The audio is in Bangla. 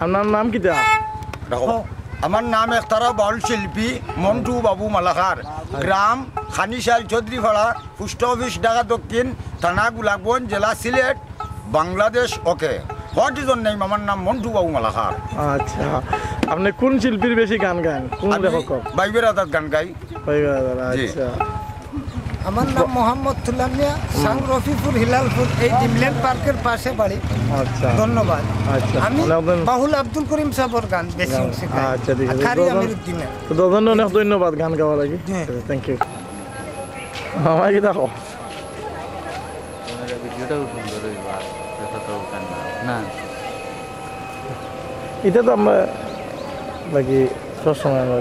আপনার নাম কিটা? আমার নাম একতারা বাউল শিল্পী মন্টু বাবু মালাকার, গ্রাম খানিশাল চৌধুরীপাড়া, পোস্ট অফিস ঢাকা দক্ষিণ, থানা গোলাপগঞ্জ, জেলা সিলেট, বাংলাদেশ। ওকে, হোয়াট ইজ নেম? আমার নাম মন্টু বাবু মালাকার। আচ্ছা, আপনি কোন শিল্পীর বেশি গান গান? কোন লেখক? বাইবের আদাত গান গাই। আচ্ছা, আমার নাম মোহাম্মদ তুলাম মিয়া, সাং রফিপুর, হিলালপুর, এই ডিমল্যান্ড পার্কের পাশে বাড়ি। আচ্ছা, ধন্যবাদ। আচ্ছা, আমি বাহুল আব্দুল করিম সাহেবের গান বেশি শুনছি। আচ্ছা, ঠিক আছে। খারি আমিরুদ্দিনের। তো দাদা অনেক ধন্যবাদ গান গাওয়ার লাগে। Thank you. আমার কি দেখো এটা তো আমরা নাকি সবসময় আমরা